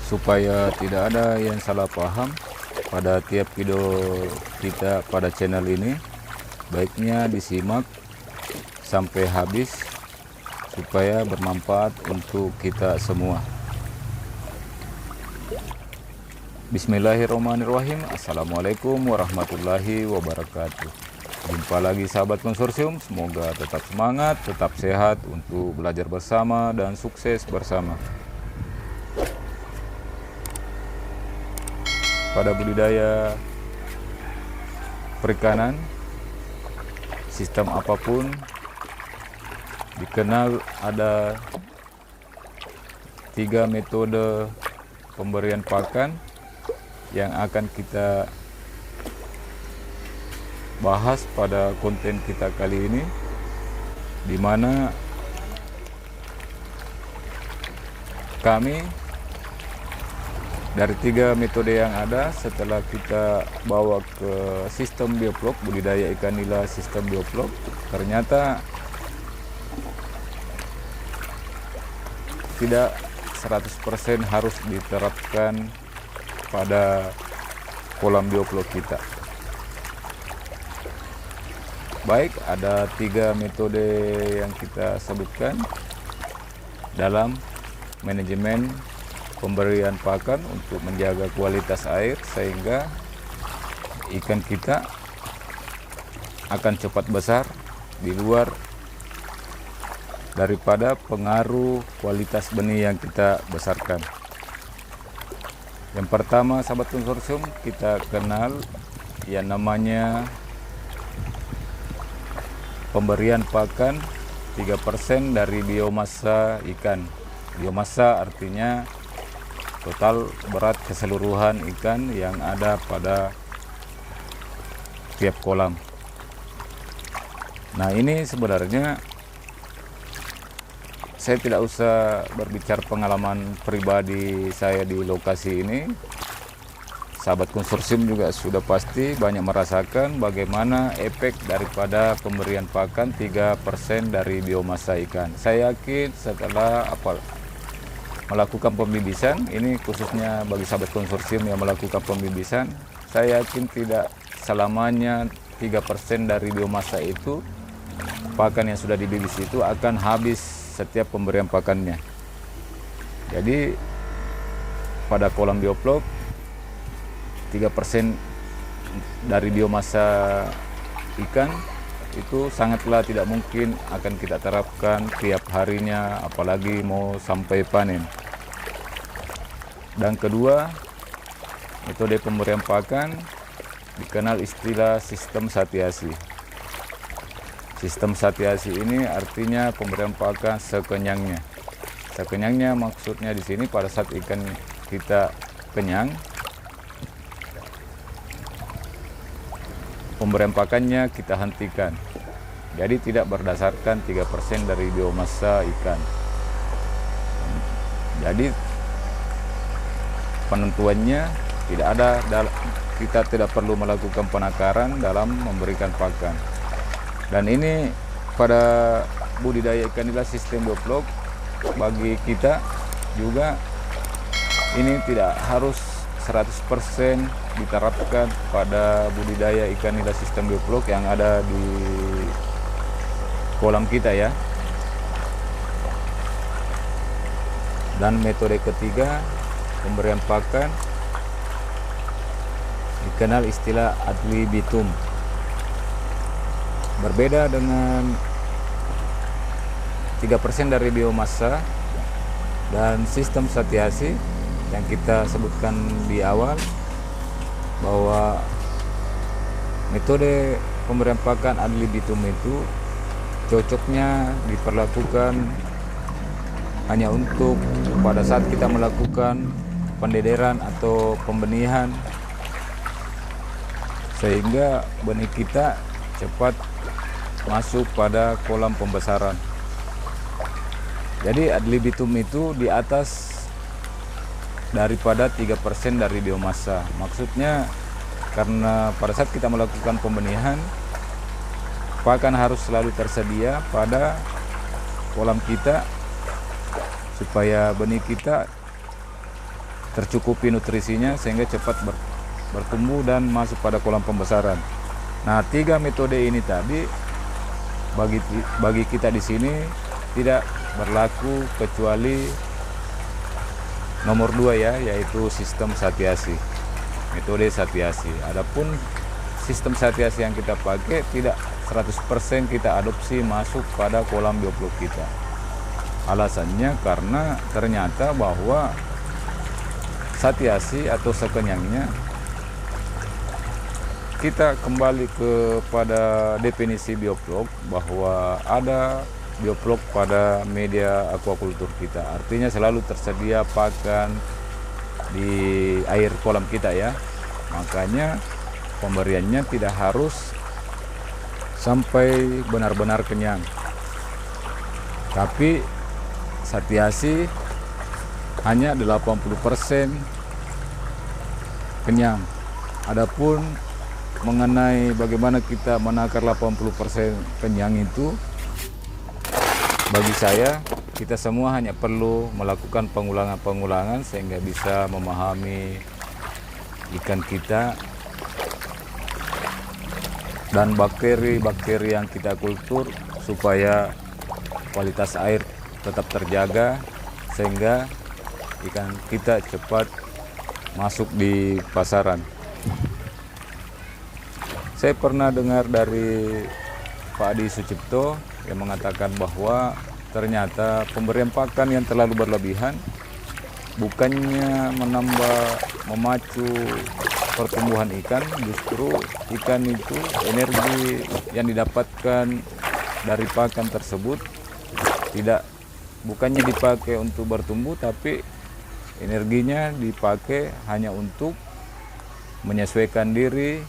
supaya tidak ada yang salah paham pada tiap video kita pada channel ini, baiknya disimak sampai habis supaya bermanfaat untuk kita semua. Bismillahirrahmanirrahim. Assalamualaikum warahmatullahi wabarakatuh. Jumpa lagi sahabat konsorsium, semoga tetap semangat, tetap sehat untuk belajar bersama dan sukses bersama. Pada budidaya perikanan, sistem apapun dikenal ada 3 metode pemberian pakan yang akan kita bahas pada konten kita kali ini, di mana kami dari 3 metode yang ada setelah kita bawa ke sistem bioflok, budidaya ikan nila sistem bioflok, ternyata tidak 100% harus diterapkan pada kolam bioflok kita. Baik, ada 3 metode yang kita sebutkan dalam manajemen pemberian pakan untuk menjaga kualitas air sehingga ikan kita akan cepat besar di luar daripada pengaruh kualitas benih yang kita besarkan. Yang pertama, sahabat konsorsium, kita kenal yang namanya pemberian pakan 3% dari biomasa ikan. Biomasa artinya total berat keseluruhan ikan yang ada pada tiap kolam. Nah, ini sebenarnya saya tidak usah berbicara pengalaman pribadi saya di lokasi ini. Sahabat konsorsium juga sudah pasti banyak merasakan bagaimana efek daripada pemberian pakan 3% dari biomasa ikan. Saya yakin setelah melakukan pembibisan, ini khususnya bagi sahabat konsorsium yang melakukan pembibisan, saya yakin tidak selamanya 3% dari biomasa itu, pakan yang sudah dibibis itu akan habis setiap pemberian pakannya. Jadi pada kolam bioflok 3% dari biomasa ikan itu sangatlah tidak mungkin akan kita terapkan tiap harinya, apalagi mau sampai panen. Dan kedua, metode pemberian pakan dikenal istilah sistem satiasi. Sistem satiasi ini artinya pemberian pakan sekenyangnya. Sekenyangnya maksudnya di sini pada saat ikan kita kenyang, pemberian pakannya kita hentikan. Jadi tidak berdasarkan 3% dari biomasa ikan. Jadi penentuannya tidak ada, kita tidak perlu melakukan penakaran dalam memberikan pakan. Dan ini pada budidaya ikan nila sistem bioflok bagi kita juga ini tidak harus 100% diterapkan pada budidaya ikan nila sistem bioflok yang ada di kolam kita ya. Dan metode ketiga, pemberian pakan, dikenal istilah ad libitum. Berbeda dengan 3% dari biomasa dan sistem satiasi yang kita sebutkan di awal, bahwa metode pemberian pakan ad libitum itu cocoknya diperlakukan hanya untuk pada saat kita melakukan pendederan atau pembenihan sehingga benih kita cepat masuk pada kolam pembesaran. Jadi ad libitum itu di atas daripada 3% dari biomasa. Maksudnya karena pada saat kita melakukan pembenihan, pakan harus selalu tersedia pada kolam kita supaya benih kita tercukupi nutrisinya sehingga cepat bertumbuh dan masuk pada kolam pembesaran. Nah, 3 metode ini tadi bagi kita di sini tidak berlaku kecuali nomor 2 ya, yaitu sistem Satyasi, metode Satyasi. Adapun sistem Satyasi yang kita pakai tidak 100% kita adopsi masuk pada kolam bioblok kita. Alasannya karena ternyata bahwa Satyasi atau sekenyangnya, kita kembali kepada definisi bioblok bahwa ada bioblok pada media aquaculture kita. Artinya selalu tersedia pakan di air kolam kita ya. Makanya pemberiannya tidak harus sampai benar-benar kenyang. Tapi Satyasi hanya 80% kenyang. Adapun mengenai bagaimana kita menakar 80% kenyang itu, bagi saya kita semua hanya perlu melakukan pengulangan-pengulangan sehingga bisa memahami ikan kita dan bakteri-bakteri yang kita kultur supaya kualitas air tetap terjaga sehingga ikan kita cepat masuk di pasaran. Saya pernah dengar dari Pak Adi Sucipto yang mengatakan bahwa ternyata pemberian pakan yang terlalu berlebihan bukannya memacu pertumbuhan ikan, justru ikan itu energi yang didapatkan dari pakan tersebut bukannya dipakai untuk bertumbuh, tapi energinya dipakai hanya untuk menyesuaikan diri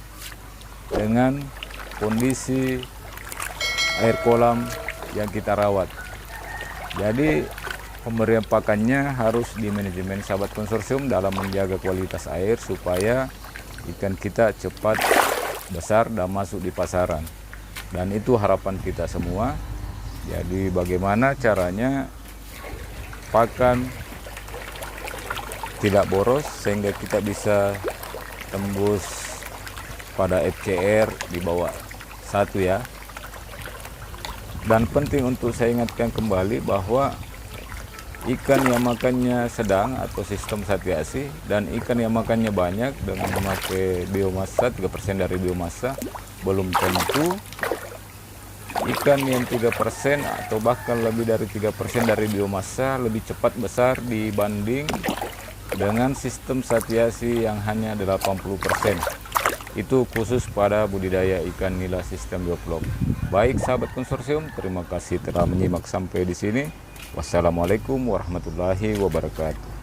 dengan kondisi air kolam yang kita rawat. Jadi pemberian pakannya harus di manajemen sahabat konsorsium dalam menjaga kualitas air supaya ikan kita cepat besar dan masuk di pasaran. Dan itu harapan kita semua. Jadi bagaimana caranya pakan tidak boros sehingga kita bisa tembus pada FCR di bawah 1 ya. Dan penting untuk saya ingatkan kembali bahwa ikan yang makannya sedang atau sistem Satyasi dan ikan yang makannya banyak dengan memakai biomasa 3% dari biomasa, belum tentu ikan yang 3% atau bahkan lebih dari 3% dari biomasa lebih cepat besar dibanding dengan sistem Satyasi yang hanya 80%. Itu khusus pada budidaya ikan nila sistem bioblok. Baik sahabat konsorsium, terima kasih telah menyimak sampai di sini. Wassalamualaikum warahmatullahi wabarakatuh.